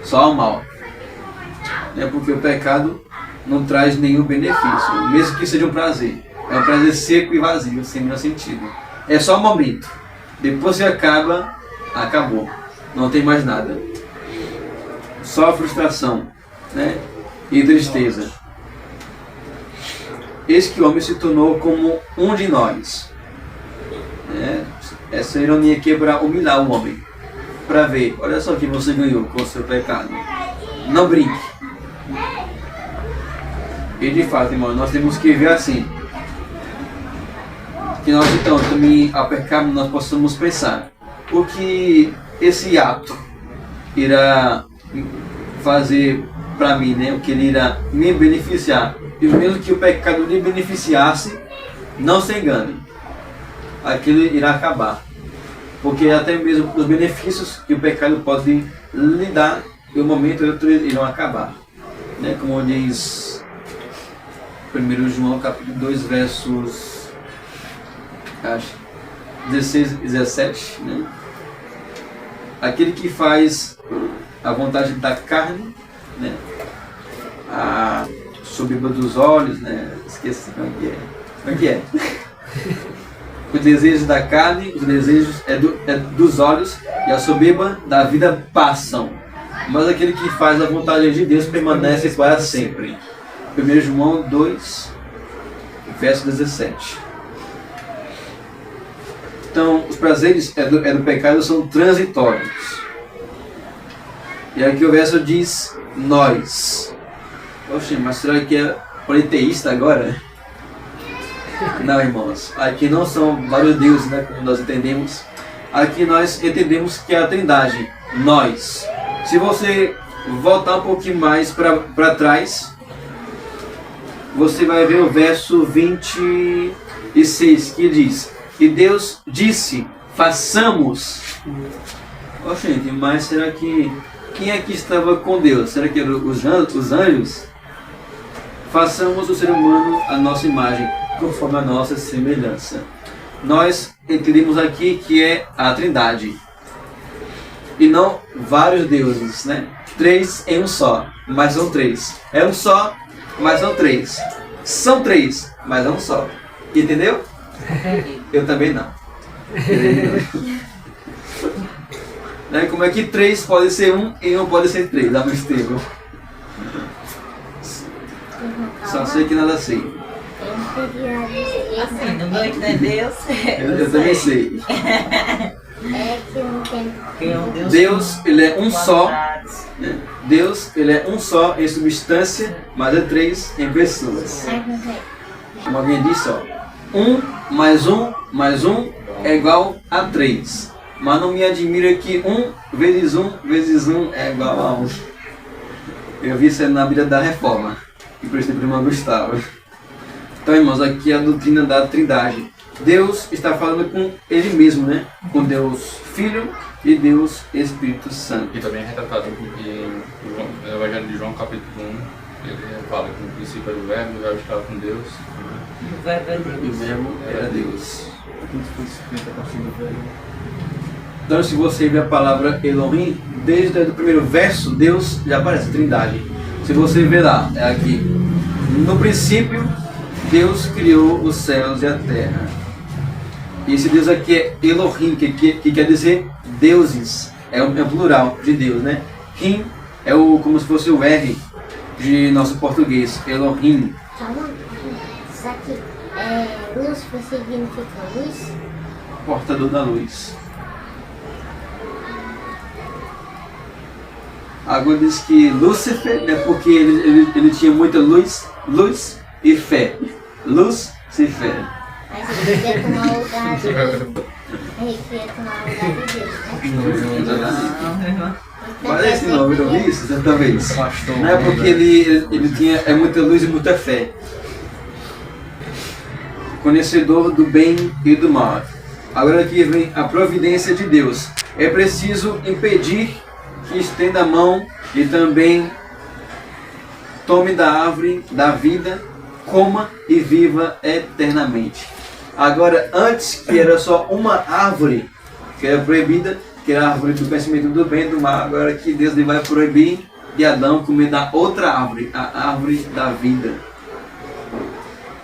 só o mal. É porque o pecado não traz nenhum benefício, mesmo que seja um prazer. É um prazer seco e vazio, sem nenhum sentido. É só um momento. Depois que acaba, acabou. Não tem mais nada. Só frustração, né? E tristeza. Eis que o homem se tornou como um de nós. Essa ironia aqui é para humilhar o homem. Para ver, olha só o que você ganhou com o seu pecado. Não brinque. E de fato, irmão, nós temos que ver assim. Que nós então também ao pecarmos nós possamos pensar o que esse ato irá fazer para mim, né, o que ele irá me beneficiar. E mesmo que o pecado lhe beneficiasse, não se engane, aquilo irá acabar. Porque até mesmo os benefícios que o pecado pode lhe dar, em um momento ou outro irão acabar. Né? Como diz 1 João capítulo 2, versos 16 e 17. Né? Aquele que faz a vontade da carne, né? A soberba dos olhos, né? Esqueci como é que é. Os desejos da carne, os desejos dos olhos e a soberba da vida passam. Mas aquele que faz a vontade de Deus permanece para sempre. 1 João 2, verso 17. Então, os prazeres do pecado são transitórios. E aqui o verso diz, nós. Oxe, mas será que é politeísta agora? Não, irmãos. Aqui não são vários deuses, né, como nós entendemos. Aqui nós entendemos que é a Trindade. Nós. Se você voltar um pouquinho mais para trás, você vai ver o verso 26, que diz, e Deus disse, façamos. Gente, mas será que quem é que estava com Deus? Será que eram os anjos? Façamos o ser humano a nossa imagem, conforme a nossa semelhança. Nós entendemos aqui que é a Trindade. E não vários deuses, né? 3 em um só, mas são 3. É um só, mas são 3. São 3, mas é um só. Entendeu? Eu também não. Né? Como é que 3 pode ser 1 e 1 pode ser 3 ao mesmo tempo? Só sei que nada sei. Assim, no meu entender, eu sei. Eu também sei. É que eu não tenho. Deus, ele é um só. Né? Deus, ele é um só em substância, mas é 3 em pessoas. Como alguém disse, ó, 1 mais 1 mais 1 é igual a 3. Mas não me admira que 1 vezes 1 vezes 1 é igual a 1. Eu vi isso na Bíblia da Reforma, que por exemplo, irmão Gustavo. Então, irmãos, aqui é a doutrina da Trindade. Deus está falando com Ele mesmo, né? Com Deus Filho e Deus Espírito Santo. E também é retratado no Evangelho de João, capítulo 1, ele fala que no princípio era o Verbo estava com Deus. O verbo é Deus. E o Verbo era Deus. Então, se você ver a palavra Elohim, desde o primeiro verso, Deus já aparece, Trindade. Se você ver lá, é aqui. No princípio, Deus criou os céus e a terra. E esse Deus aqui é Elohim, que quer dizer deuses. É um plural de Deus, né? Him é como se fosse o R de nosso português. Elohim. Calma, isso aqui luz significa luz? Portador da luz. Agora diz que Lúcifer, né, porque ele tinha muita luz e fé. Luz e fé. Mas ele queria tomar o lugar de Deus. Ele queria tomar o lugar de Deus, né? Olha esse nome, eu vi isso certa vez. Pastor, Não é porque ele tinha muita luz e muita fé. Conhecedor do bem e do mal. Agora aqui vem a providência de Deus. É preciso impedir que estenda a mão e também tome da árvore da vida, coma e viva eternamente. Agora, antes que era só uma árvore que era proibida, que era a árvore do conhecimento do bem e do mal, agora que Deus vai proibir de Adão comer da outra árvore, a árvore da vida.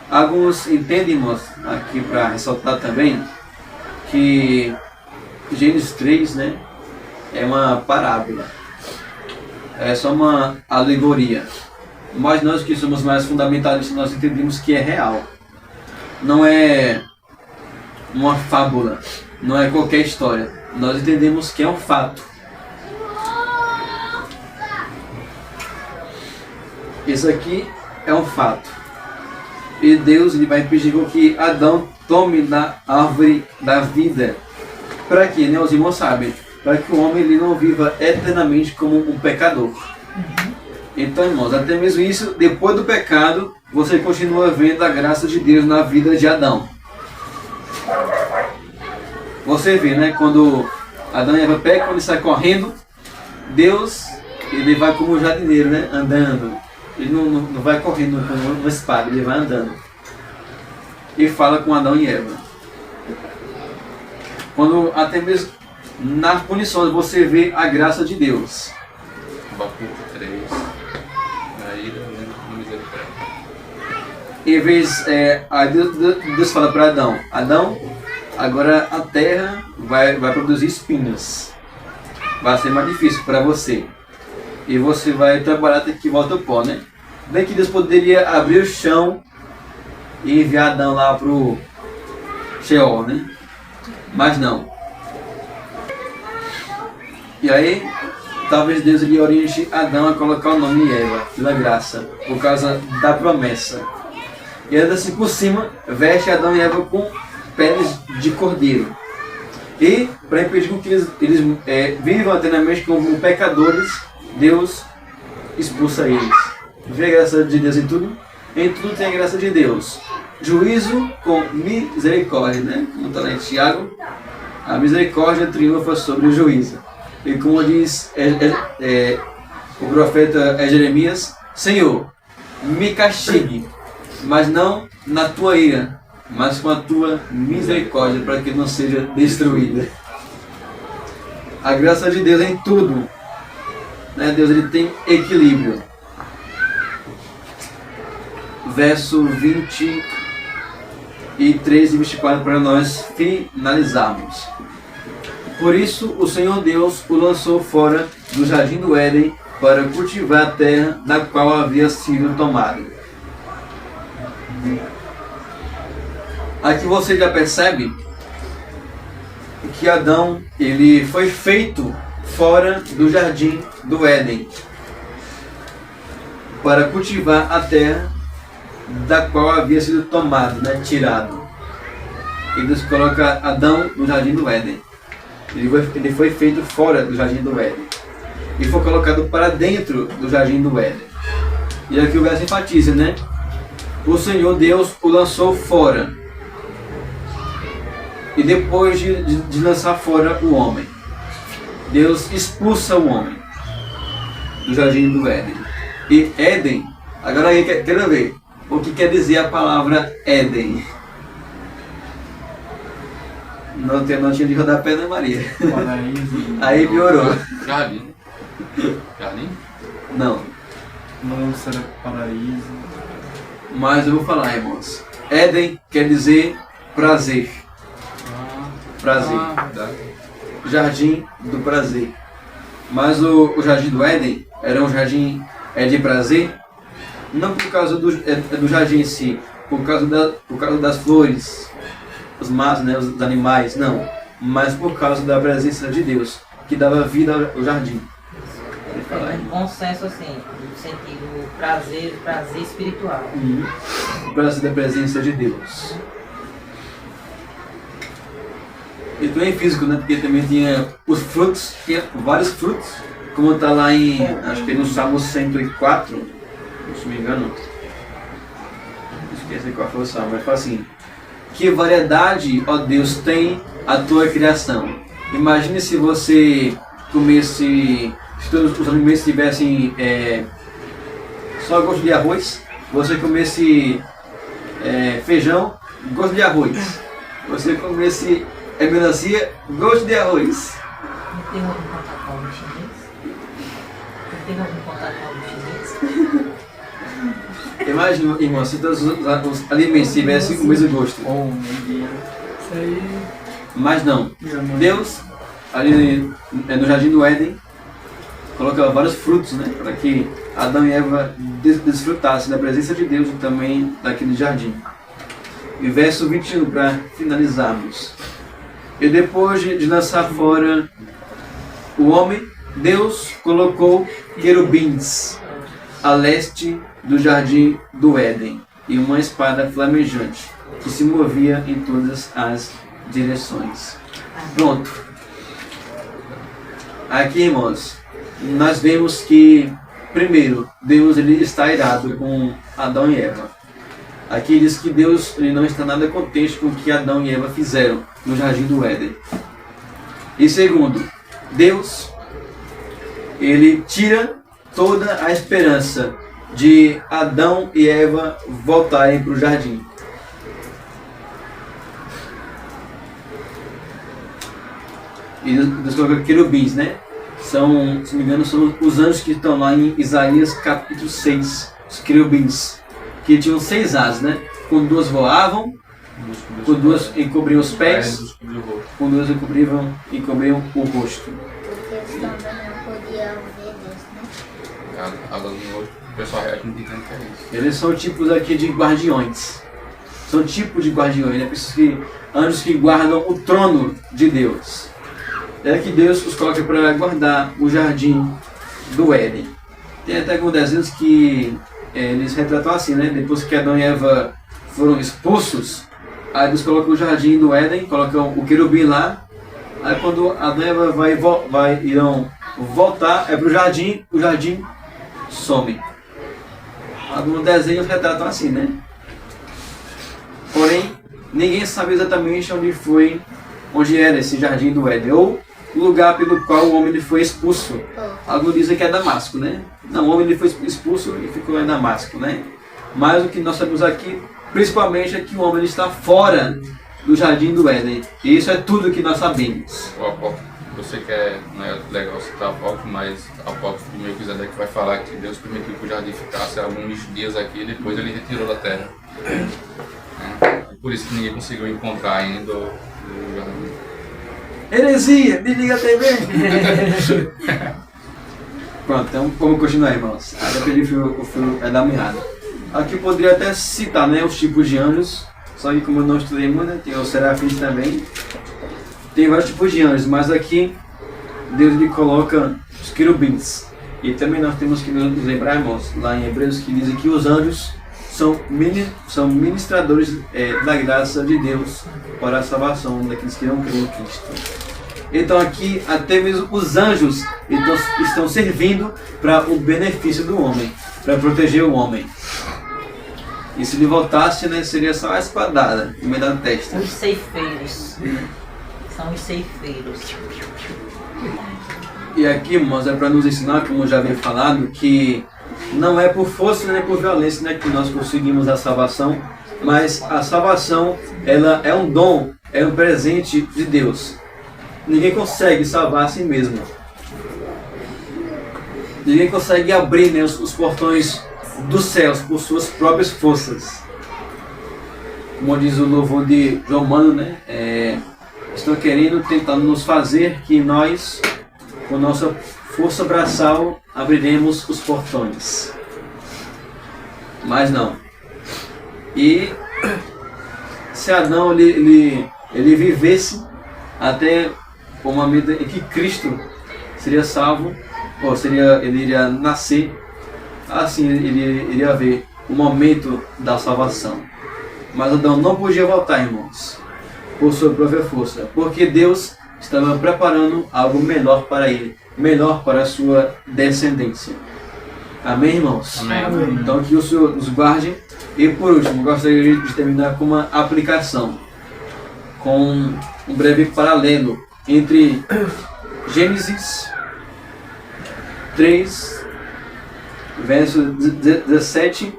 Alguns entendem, irmãos, aqui para ressaltar também, que Gênesis 3, né, é uma parábola, é só uma alegoria. Mas nós que somos mais fundamentalistas, nós entendemos que é real. Não é uma fábula, não é qualquer história. Nós entendemos que é um fato. Isso aqui é um fato. E Deus ele vai impedir que Adão tome da árvore da vida. Para quê, né? Os irmãos sabem. Para que o homem ele não viva eternamente como um pecador. Então, irmãos, até mesmo isso, depois do pecado, você continua vendo a graça de Deus na vida de Adão. Você vê, né? Quando Adão e Eva pecam, quando ele sai correndo, Deus, ele vai como um jardineiro, né? Andando. Ele não vai correndo com uma espada, ele vai andando. E fala com Adão e Eva. Quando até mesmo nas punições você vê a graça de Deus. Abacuque 3. Aí não misericórdia. Em vez, aí Deus fala para Adão: Adão, agora a terra vai produzir espinhos. Vai ser mais difícil para você. E você vai trabalhar até que volta ao pó, né? Bem que Deus poderia abrir o chão e enviar Adão lá pro Sheol, né? Mas não. E aí, talvez Deus lhe oriente Adão a colocar o nome de Eva, pela graça, por causa da promessa. E ainda assim por cima, veste Adão e Eva com peles de cordeiro. E, para impedir que eles vivam eternamente como pecadores, Deus expulsa eles. Vê a graça de Deus em tudo? Em tudo tem a graça de Deus. Juízo com misericórdia, né? Como está lá em Tiago, a misericórdia triunfa sobre o juízo. E como diz o profeta Jeremias: Senhor, me castigue, mas não na tua ira, mas com a tua misericórdia, para que não seja destruída. A graça de Deus é em tudo, né? Deus, ele tem equilíbrio. Verso 23 e 24 para nós finalizarmos. Por isso o Senhor Deus o lançou fora do jardim do Éden para cultivar a terra da qual havia sido tomado. Aqui você já percebe que Adão, ele foi feito fora do jardim do Éden para cultivar a terra da qual havia sido tomado, né, tirado. E Deus coloca Adão no jardim do Éden. Ele foi feito fora do jardim do Éden e foi colocado para dentro do jardim do Éden. E aqui o verso enfatiza, né? O Senhor Deus o lançou fora. E depois de lançar fora o homem, Deus expulsa o homem do jardim do Éden. E Éden, agora aí quero ver o que quer dizer a palavra Éden. Não tinha de rodapé, né, Maria? Paraíso. Aí piorou. Jardim. Jardim? Não. Não lembro se era paraíso. Mas eu vou falar, irmãos. Éden quer dizer prazer. Prazer. Verdade. Jardim do prazer. Mas o jardim do Éden era um jardim de prazer, não por causa do jardim em si, por causa das flores, os matos, né, os animais, não, mas por causa da presença de Deus, que dava vida ao jardim. É um bom senso assim, no sentido prazer espiritual. O prazer da presença de Deus. E também físico, né? Porque também tinha os frutos, tinha vários frutos, como está lá em, acho que no Salmo 104, se não me engano. Esqueci qual foi o Salmo, mas fala assim: que variedade, ó Deus, tem a tua criação. Imagine se você comesse, se todos os alimentos tivessem só gosto de arroz, você comesse feijão, gosto de arroz, você comesse melancia, gosto de arroz. Não tem algum contato com o chinês? Não tem algum contato com o chinês? Imagina, irmão, se todos os alimentos tivessem o mesmo gosto. Isso aí. Mas não. Deus, ali no jardim do Éden, colocava vários frutos, né, para que Adão e Eva desfrutassem da presença de Deus e também daquele jardim. E verso 21, para finalizarmos. E depois de lançar fora o homem, Deus colocou querubins a leste do jardim do Éden e uma espada flamejante que se movia em todas as direções. Pronto. Aqui, irmãos, nós vemos que primeiro, Deus ele está irado com Adão e Eva. Aqui diz que Deus ele não está nada contente com o que Adão e Eva fizeram no jardim do Éden. E segundo, Deus ele tira toda a esperança de Adão e Eva voltarem para o jardim. E Deus coloca querubins, né? São, se não me engano, são os anjos que estão lá em Isaías capítulo 6, os querubins, que tinham 6 asas, né? Com 2 voavam, com 2 encobriam os pés, com 2 encobriam o rosto. Porque eles também não podiam ver Deus, né? O pessoal reage não entendendo que é isso. Eles são tipos aqui de guardiões. São tipos de guardiões, né? Anjos que guardam o trono de Deus. É que Deus os coloca para guardar o jardim do Éden. Tem até alguns desenhos que eles retratam assim, né? Depois que Adão e Eva foram expulsos, aí Deus coloca o jardim do Éden, colocam o querubim lá. Aí quando Adão e Eva irão voltar para o jardim some. Alguns desenhos retratam assim, né? Porém, ninguém sabe exatamente onde era esse jardim do Éden, ou o lugar pelo qual o homem ele foi expulso. Alguns dizem que é Damasco, né? Não, o homem ele foi expulso e ficou em Damasco, né? Mas o que nós sabemos aqui, principalmente, é que o homem ele está fora do jardim do Éden. E isso é tudo que nós sabemos. Você quer, não é legal citar Apócrifo, mas Apócrifo de Melquisedeque vai falar que Deus permitiu que o jardim ficasse alguns dias aqui e depois ele retirou da terra. Por isso que ninguém conseguiu encontrar ainda o jardim. Heresia! Desliga a TV! Pronto, então vamos continuar, irmãos. Agora perdi o fio da meada. Aqui eu poderia até citar, né, os tipos de anjos, só que como eu não estudei muito, né, tem os serafins também. Tem vários tipos de anjos, mas aqui Deus lhe coloca os querubins. E também nós temos que nos lembrar, irmãos, lá em Hebreus, que dizem que os anjos são ministradores da graça de Deus para a salvação daqueles que não creem em Cristo. Então aqui até mesmo os anjos estão servindo para o benefício do homem, para proteger o homem. E se ele voltasse, né, seria só a espadada no meio da testa. Os ceifeiros. São os ceifeiros. E aqui, irmãos, é para nos ensinar, como eu já havia falado, que não é por força nem por violência, né, que nós conseguimos a salvação, mas a salvação ela é um dom, é um presente de Deus. Ninguém consegue salvar a si mesmo. Ninguém consegue abrir, né, os portões dos céus por suas próprias forças. Como diz o louvor de João Mano, né, estão tentando nos fazer que nós, com nossa força braçal, abriremos os portões. Mas não. E se Adão ele vivesse até o momento em que Cristo seria salvo, ou ele iria nascer, assim ele iria ver o momento da salvação. Mas Adão não podia voltar, irmãos, por sua própria força, porque Deus estava preparando algo melhor para ele, melhor para a sua descendência. Amém, irmãos? Amém. Então que o Senhor nos guarde. E por último, gostaria de terminar com uma aplicação, com um breve paralelo entre Gênesis 3, versos 17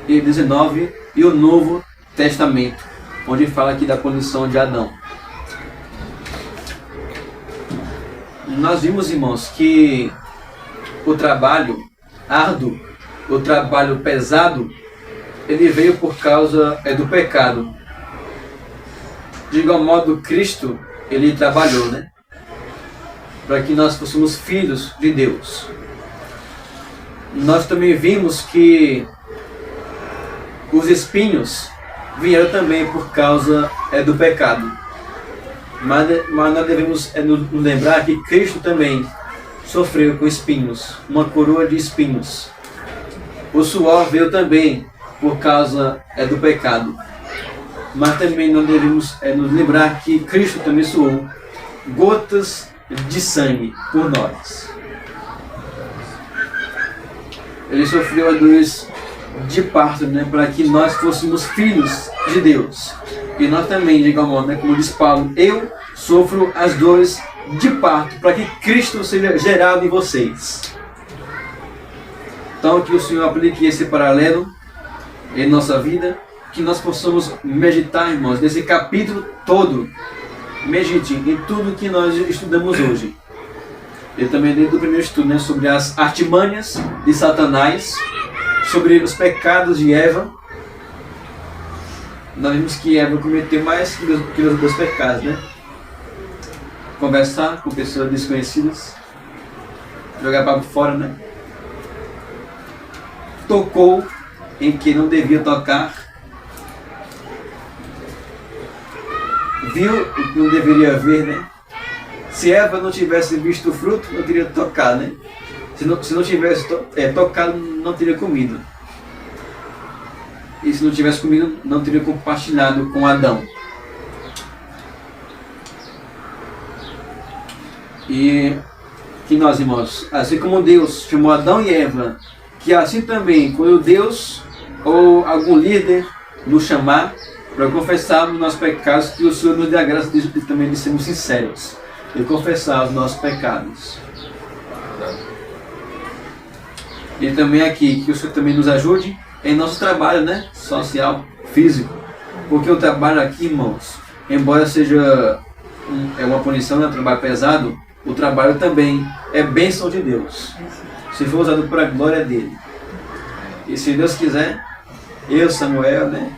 e 19 e o Novo Testamento, onde fala aqui da condição de Adão. Nós vimos, irmãos, que o trabalho árduo, o trabalho pesado, ele veio por causa do pecado. De igual modo, Cristo, ele trabalhou, né, para que nós fôssemos filhos de Deus. Nós também vimos que os espinhos vieram também por causa do pecado. Mas nós devemos nos lembrar que Cristo também sofreu com espinhos, uma coroa de espinhos. O suor veio também por causa do pecado. Mas também nós devemos nos lembrar que Cristo também suou gotas de sangue por nós. ele sofreu as dores de parto, né, para que nós fôssemos filhos de Deus. E nós também, de igual modo, né, como diz Paulo, eu sofro as dores de parto para que Cristo seja gerado em vocês. Então que o Senhor aplique esse paralelo em nossa vida, que nós possamos meditar, irmãos, nesse capítulo todo. Medite em tudo que nós estudamos hoje. Eu também dei do primeiro estudo, né, sobre as artimanhas de Satanás, sobre os pecados de Eva. Nós vimos que Eva cometeu mais que os dois pecados, né? Conversar com pessoas desconhecidas, jogar papo fora, né? Tocou em que não devia tocar, viu o que não deveria ver, né? Se Eva não tivesse visto o fruto, não teria tocado, né? Se não tivesse tocado, não teria comido. E se não tivesse comido, não teria compartilhado com Adão. E que nós, irmãos, assim como Deus chamou Adão e Eva, que assim também, quando Deus ou algum líder nos chamar para confessarmos nossos pecados, que o Senhor nos dê a graça de também de sermos sinceros e confessar os nossos pecados. E também aqui, que o Senhor também nos ajude em nosso trabalho, né, social, físico. Porque o trabalho aqui, irmãos, embora seja uma punição, né, um trabalho pesado, o trabalho também é bênção de Deus. Se for usado para a glória dele. E se Deus quiser, eu, Samuel, né,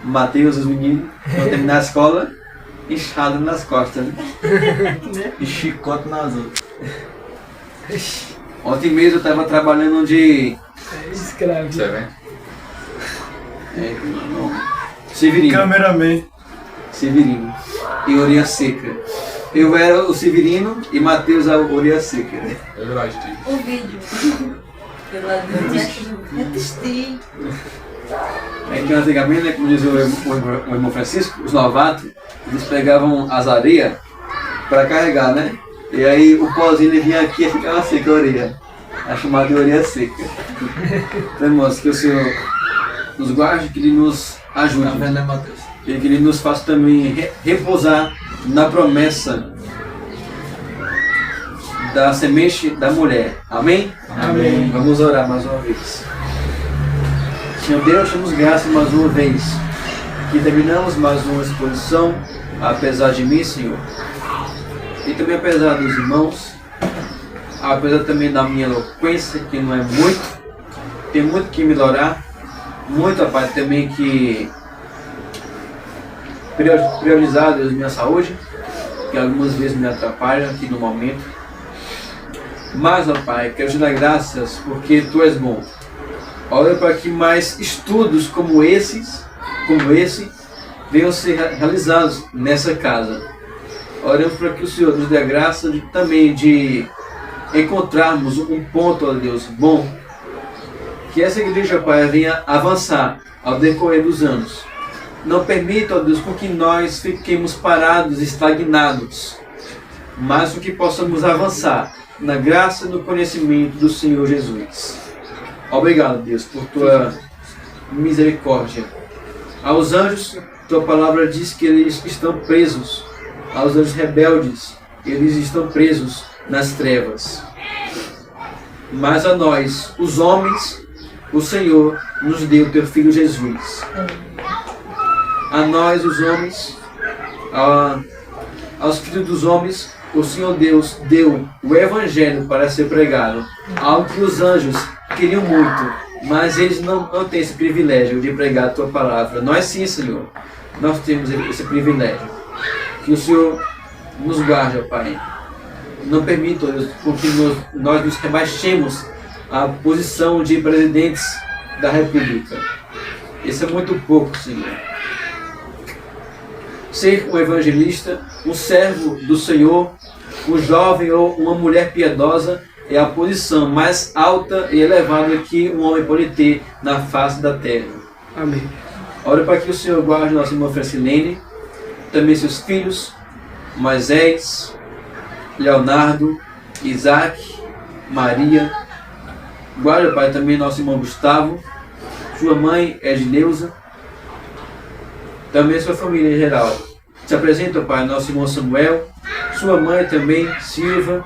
Mateus, os meninos, vão terminar a escola inchado nas costas, né? E chicote nas outras. Ontem mesmo eu estava trabalhando de Escravo. Você vê? Severino. Cameraman. Severino. E orelha seca. Eu era o Severino e Mateus a orelha seca. Eu lá estive. O vídeo. Pelo lado do dia. Eu testei. É que antigamente, né, como diz o irmão Francisco, os novatos, eles pegavam as areias para carregar, né? E aí o pozinho ele vinha aqui e ficava seca a orelha. A chamada de orelha seca. Então, irmãos, que o Senhor nos guarde, que Ele nos ajude. Tá vendo, né, Matheus? E que Ele nos faça também repousar na promessa da semente da mulher. Amém? Amém. Vamos orar mais uma vez. Senhor Deus, damos graças mais uma vez que terminamos mais uma exposição, apesar de mim, Senhor, e também apesar dos irmãos, apesar também da minha eloquência, que não é muito, tem muito que melhorar, muito a parte também que priorizar, Deus, minha saúde, que algumas vezes me atrapalha aqui no momento. Mas, ó Pai, quero te dar graças porque Tu és bom. Ora para que mais estudos como esse, venham ser realizados nessa casa. Oramos para que o Senhor nos dê a graça também de encontrarmos um ponto, ó Deus, bom. Que essa igreja, Pai, venha avançar ao decorrer dos anos. Não permita, ó Deus, com que nós fiquemos parados, estagnados, mas com que possamos avançar na graça e no conhecimento do Senhor Jesus. Obrigado, Deus, por Tua misericórdia. Aos anjos, Tua palavra diz que eles estão presos. Aos anjos rebeldes, eles estão presos nas trevas. Mas a nós, os homens, o Senhor nos deu Teu Filho Jesus. A nós, os homens, aos filhos dos homens, o Senhor Deus deu o Evangelho para ser pregado. Algo que os anjos queriam muito, mas eles não têm esse privilégio de pregar a Tua palavra. Nós sim, Senhor, nós temos esse privilégio. Que o Senhor nos guarde, ó Pai. Não permita, Deus, que nós nos rebaixemos à posição de presidentes da República. Isso é muito pouco, Senhor. Ser um evangelista, um servo do Senhor, um jovem ou uma mulher piedosa é a posição mais alta e elevada que um homem pode ter na face da terra. Amém. Ora para que o Senhor guarde nossa irmã Francilene, também seus filhos, Moisés, Leonardo, Isaac, Maria, Guarda, Pai, também nosso irmão Gustavo, sua mãe Edneuza, também sua família em geral. Te apresenta, Pai, nosso irmão Samuel, sua mãe também, Silvio,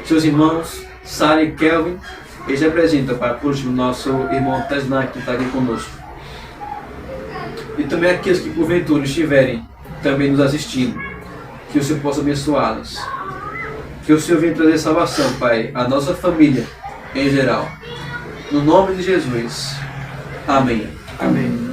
seus irmãos, Sara e Kelvin. E te apresenta, Pai, por último, nosso irmão Tesnak, que está aqui conosco. E também aqueles que porventura estiverem também nos assistindo, que o Senhor possa abençoá-los. Que o Senhor venha trazer salvação, Pai, à nossa família em geral. No nome de Jesus. Amém. Amém.